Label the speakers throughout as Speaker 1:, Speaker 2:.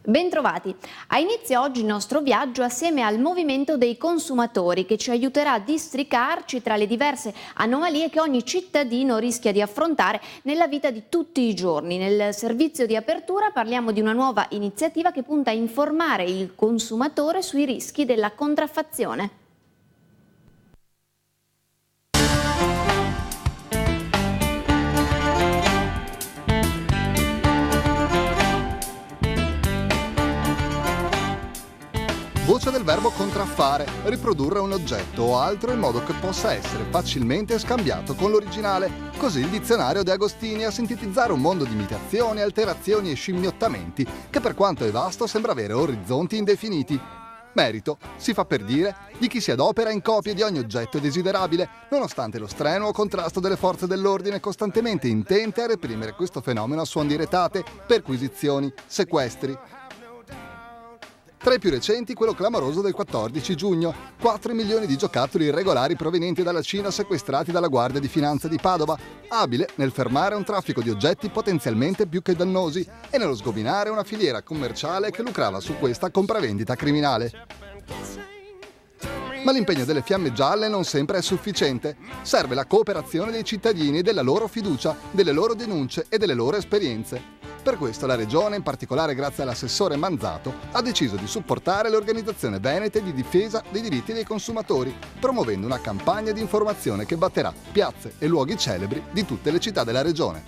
Speaker 1: Bentrovati! Ha inizio oggi il nostro viaggio assieme al movimento dei consumatori che ci aiuterà a districarci tra le diverse anomalie che ogni cittadino rischia di affrontare nella vita di tutti i giorni. Nel servizio di apertura parliamo di una nuova iniziativa che punta a informare il consumatore sui rischi della contraffazione.
Speaker 2: Voce del verbo contraffare, riprodurre un oggetto o altro in modo che possa essere facilmente scambiato con l'originale. Così il dizionario De Agostini a sintetizzare un mondo di imitazioni, alterazioni e scimmiottamenti che per quanto è vasto sembra avere orizzonti indefiniti. Merito, si fa per dire, di chi si adopera in copie di ogni oggetto desiderabile, nonostante lo strenuo contrasto delle forze dell'ordine costantemente intente a reprimere questo fenomeno a suon di retate, perquisizioni, sequestri. Tra i più recenti, quello clamoroso del 14 giugno, 4 milioni di giocattoli irregolari provenienti dalla Cina sequestrati dalla Guardia di Finanza di Padova, abile nel fermare un traffico di oggetti potenzialmente più che dannosi e nello sgominare una filiera commerciale che lucrava su questa compravendita criminale. Ma l'impegno delle Fiamme Gialle non sempre è sufficiente. Serve la cooperazione dei cittadini, della loro fiducia, delle loro denunce e delle loro esperienze. Per questo la Regione, in particolare grazie all'assessore Manzato, ha deciso di supportare l'organizzazione venete di difesa dei diritti dei consumatori, promuovendo una campagna di informazione che batterà piazze e luoghi celebri di tutte le città della Regione.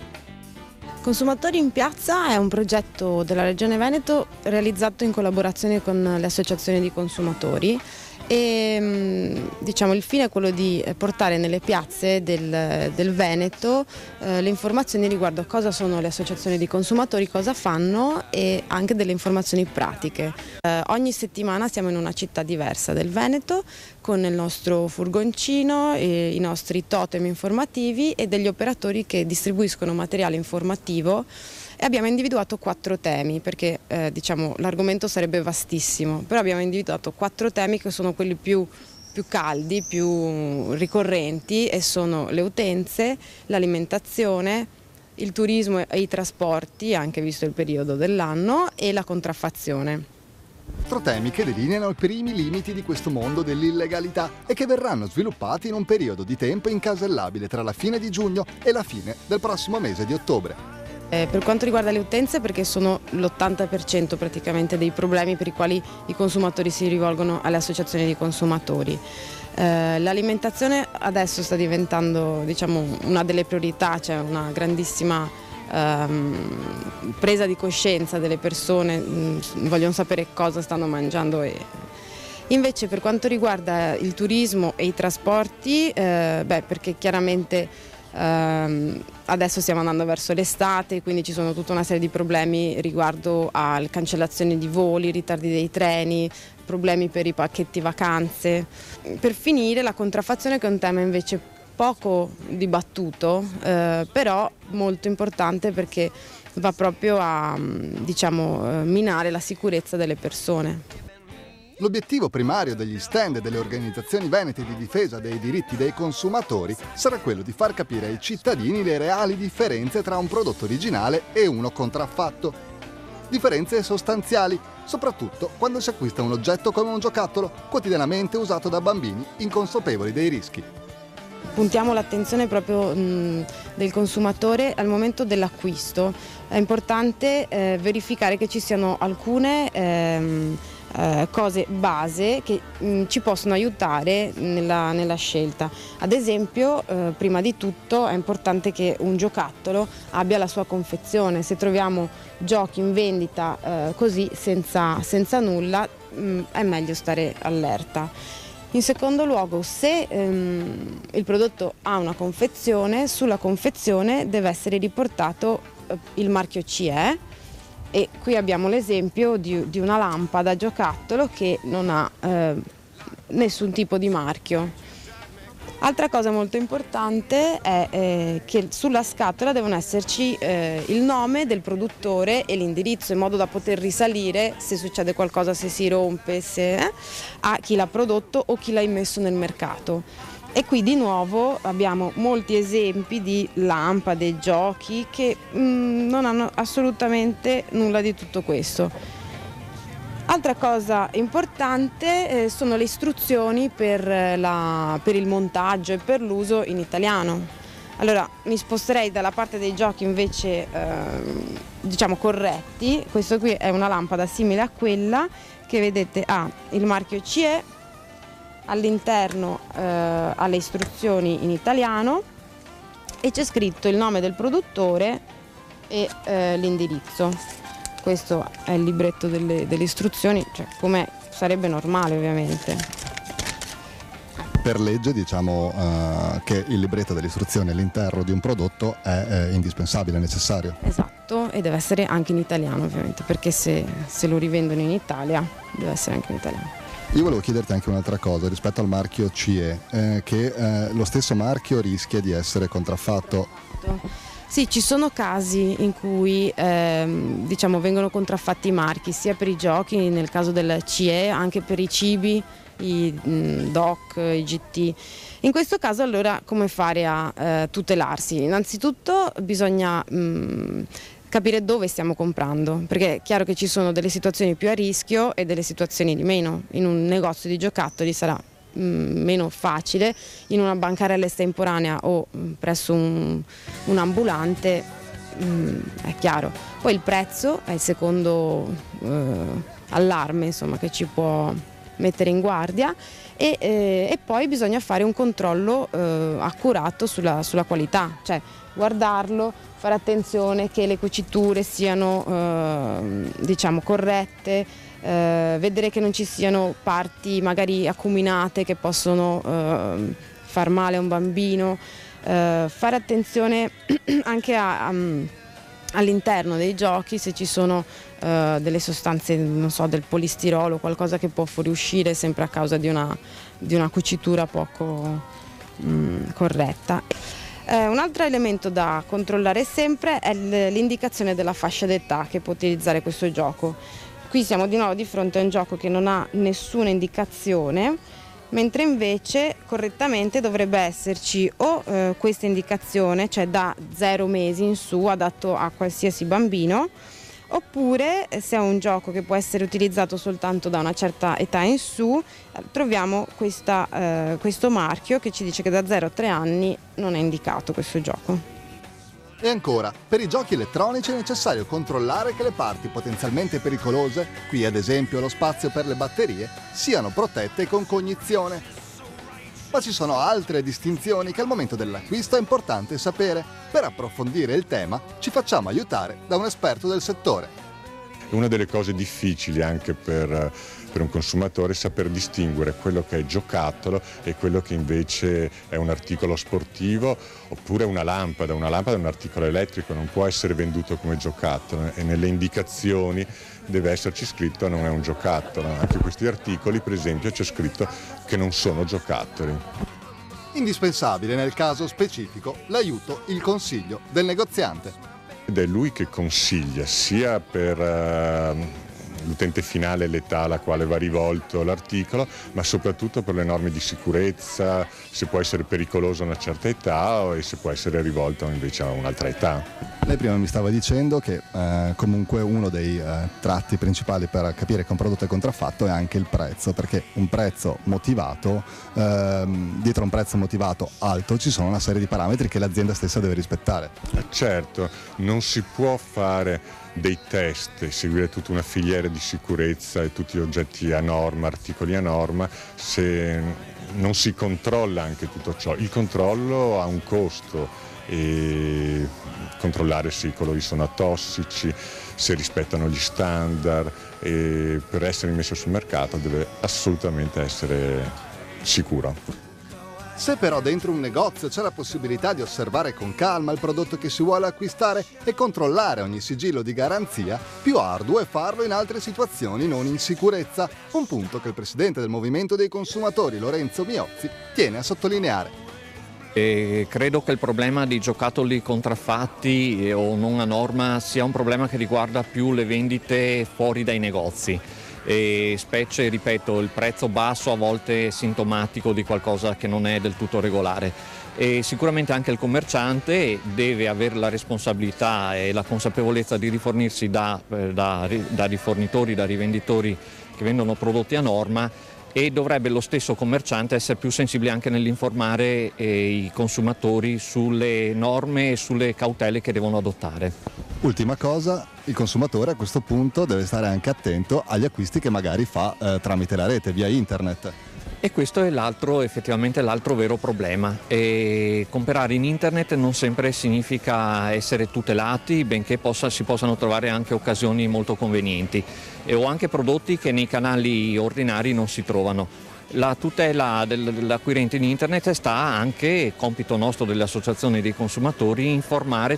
Speaker 3: Consumatori in Piazza è un progetto della Regione Veneto realizzato in collaborazione con le associazioni di consumatori e il fine è quello di portare nelle piazze del Veneto le informazioni riguardo a cosa sono le associazioni di consumatori, cosa fanno e anche delle informazioni pratiche. Ogni settimana siamo in una città diversa del Veneto con il nostro furgoncino, i nostri totem informativi e degli operatori che distribuiscono materiale informativo. E abbiamo individuato 4 temi perché l'argomento sarebbe vastissimo, però abbiamo individuato 4 temi che sono quelli più caldi, più ricorrenti e sono le utenze, l'alimentazione, il turismo e i trasporti, anche visto il periodo dell'anno, e la contraffazione.
Speaker 2: 4 temi che delineano i primi limiti di questo mondo dell'illegalità e che verranno sviluppati in un periodo di tempo incasellabile tra la fine di giugno e la fine del prossimo mese di ottobre.
Speaker 3: Per quanto riguarda le utenze, perché sono l'80% praticamente dei problemi per i quali i consumatori si rivolgono alle associazioni di consumatori. L'alimentazione adesso sta diventando una delle priorità, c'è una grandissima presa di coscienza delle persone, vogliono sapere cosa stanno mangiando. Invece per quanto riguarda il turismo e i trasporti, perché chiaramente adesso stiamo andando verso l'estate, quindi ci sono tutta una serie di problemi riguardo alle cancellazioni di voli, ritardi dei treni, problemi per i pacchetti vacanze. Per finire la contraffazione, che è un tema invece poco dibattuto, però molto importante perché va proprio a minare la sicurezza delle persone.
Speaker 2: L'obiettivo primario degli stand e delle organizzazioni venete di difesa dei diritti dei consumatori sarà quello di far capire ai cittadini le reali differenze tra un prodotto originale e uno contraffatto. Differenze sostanziali, soprattutto quando si acquista un oggetto come un giocattolo quotidianamente usato da bambini inconsapevoli dei rischi.
Speaker 3: Puntiamo l'attenzione proprio del consumatore al momento dell'acquisto. È importante verificare che ci siano alcune cose base che ci possono aiutare nella scelta. Ad esempio, prima di tutto è importante che un giocattolo abbia la sua confezione. Se troviamo giochi in vendita così senza nulla, è meglio stare allerta. In secondo luogo, se il prodotto ha una confezione, sulla confezione deve essere riportato il marchio CE. E qui abbiamo l'esempio di una lampada giocattolo che non ha nessun tipo di marchio. Altra cosa molto importante è che sulla scatola devono esserci il nome del produttore e l'indirizzo, in modo da poter risalire se succede qualcosa, se si rompe, a chi l'ha prodotto o chi l'ha immesso nel mercato. E qui di nuovo abbiamo molti esempi di lampade, giochi che non hanno assolutamente nulla di tutto questo. Altra cosa importante sono le istruzioni per il montaggio e per l'uso in italiano. Allora mi sposterei dalla parte dei giochi invece diciamo corretti. Questo qui è una lampada simile a quella che vedete ha il marchio CE, all'interno ha le istruzioni in italiano e c'è scritto il nome del produttore e l'indirizzo. Questo è il libretto delle istruzioni, cioè come sarebbe normale ovviamente.
Speaker 2: Per legge diciamo che il libretto delle istruzioni all'interno di un prodotto è indispensabile, necessario.
Speaker 3: Esatto, e deve essere anche in italiano ovviamente, perché se lo rivendono in Italia deve essere anche in italiano.
Speaker 2: Io volevo chiederti anche un'altra cosa rispetto al marchio CE, che lo stesso marchio rischia di essere contraffatto.
Speaker 3: Sì, ci sono casi in cui diciamo, vengono contraffatti i marchi, sia per i giochi, nel caso del CE, anche per i cibi, i DOC, i GT. In questo caso allora come fare a tutelarsi? Innanzitutto bisogna capire dove stiamo comprando, perché è chiaro che ci sono delle situazioni più a rischio e delle situazioni di meno. In un negozio di giocattoli sarà meno facile, in una bancarella estemporanea o presso un ambulante è chiaro. Poi il prezzo è il secondo allarme, insomma, che ci può mettere in guardia e poi bisogna fare un controllo accurato sulla qualità, cioè guardarlo, fare attenzione che le cuciture siano diciamo corrette, vedere che non ci siano parti magari acuminate che possono far male a un bambino, fare attenzione anche all'interno dei giochi se ci sono delle sostanze, non so, del polistirolo, qualcosa che può fuoriuscire sempre a causa di una cucitura poco corretta. Un altro elemento da controllare sempre è l'indicazione della fascia d'età che può utilizzare questo gioco. Qui siamo di nuovo di fronte a un gioco che non ha nessuna indicazione, mentre invece correttamente dovrebbe esserci o questa indicazione, cioè da 0 mesi in su, adatto a qualsiasi bambino, oppure se è un gioco che può essere utilizzato soltanto da una certa età in su, troviamo questo marchio che ci dice che da 0 a 3 anni non è indicato questo gioco.
Speaker 2: E ancora, per i giochi elettronici è necessario controllare che le parti potenzialmente pericolose, qui ad esempio lo spazio per le batterie, siano protette con cognizione. Ma ci sono altre distinzioni che al momento dell'acquisto è importante sapere. Per approfondire il tema ci facciamo aiutare da un esperto del settore.
Speaker 4: Una delle cose difficili anche per un consumatore è saper distinguere quello che è giocattolo e quello che invece è un articolo sportivo oppure una lampada. Una lampada è un articolo elettrico, non può essere venduto come giocattolo e nelle indicazioni deve esserci scritto non è un giocattolo. Anche questi articoli, per esempio, c'è scritto che non sono giocattoli.
Speaker 2: Indispensabile nel caso specifico l'aiuto, il consiglio del negoziante.
Speaker 4: Ed è lui che consiglia sia per l'utente finale l'età alla quale va rivolto l'articolo, ma soprattutto per le norme di sicurezza, se può essere pericoloso a una certa età e se può essere rivolto invece a un'altra età.
Speaker 2: Lei prima mi stava dicendo che comunque uno dei tratti principali per capire che un prodotto è contraffatto è anche il prezzo, perché un prezzo motivato, dietro un prezzo motivato alto ci sono una serie di parametri che l'azienda stessa deve rispettare.
Speaker 4: Certo, non si può fare dei test, seguire tutta una filiera di sicurezza e tutti gli oggetti a norma, articoli a norma, se non si controlla anche tutto ciò. Il controllo ha un costo e controllare se i colori sono atossici, se rispettano gli standard e per essere messo sul mercato deve assolutamente essere sicuro.
Speaker 2: Se però dentro un negozio c'è la possibilità di osservare con calma il prodotto che si vuole acquistare e controllare ogni sigillo di garanzia, più arduo è farlo in altre situazioni non in sicurezza, un punto che il presidente del Movimento dei Consumatori, Lorenzo Miozzi, tiene a sottolineare.
Speaker 5: E credo che il problema di giocattoli contraffatti o non a norma sia un problema che riguarda più le vendite fuori dai negozi. E specie, ripeto, il prezzo basso a volte è sintomatico di qualcosa che non è del tutto regolare e sicuramente anche il commerciante deve avere la responsabilità e la consapevolezza di rifornirsi da rifornitori, da rivenditori che vendono prodotti a norma, e dovrebbe lo stesso commerciante essere più sensibile anche nell'informare i consumatori sulle norme e sulle cautele che devono adottare.
Speaker 2: Ultima cosa, il consumatore a questo punto deve stare anche attento agli acquisti che magari fa tramite la rete, via internet.
Speaker 5: E questo è effettivamente l'altro vero problema. Comprare in internet non sempre significa essere tutelati, benché si possano trovare anche occasioni molto convenienti, o anche prodotti che nei canali ordinari non si trovano. La tutela dell'acquirente in internet sta anche, compito nostro delle associazioni dei consumatori,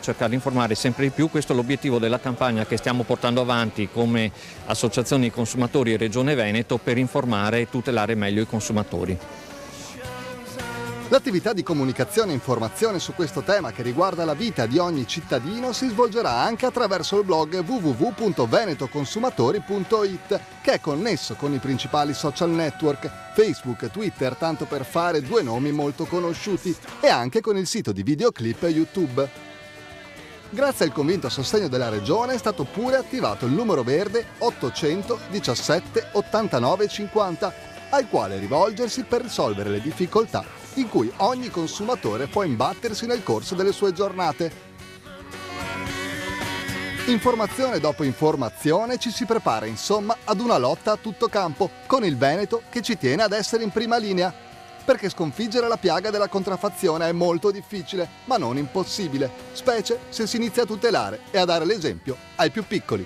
Speaker 5: cercare di informare sempre di più. Questo è l'obiettivo della campagna che stiamo portando avanti come associazioni dei consumatori e Regione Veneto, per informare e tutelare meglio i consumatori.
Speaker 2: L'attività di comunicazione e informazione su questo tema, che riguarda la vita di ogni cittadino, si svolgerà anche attraverso il blog www.venetoconsumatori.it, che è connesso con i principali social network, Facebook, Twitter, tanto per fare due nomi molto conosciuti, e anche con il sito di videoclip YouTube. Grazie al convinto sostegno della Regione è stato pure attivato il numero verde 800 17 89 50, al quale rivolgersi per risolvere le difficoltà in cui ogni consumatore può imbattersi nel corso delle sue giornate. Informazione dopo informazione ci si prepara insomma ad una lotta a tutto campo, con il Veneto che ci tiene ad essere in prima linea, perché sconfiggere la piaga della contraffazione è molto difficile, ma non impossibile, specie se si inizia a tutelare e a dare l'esempio ai più piccoli.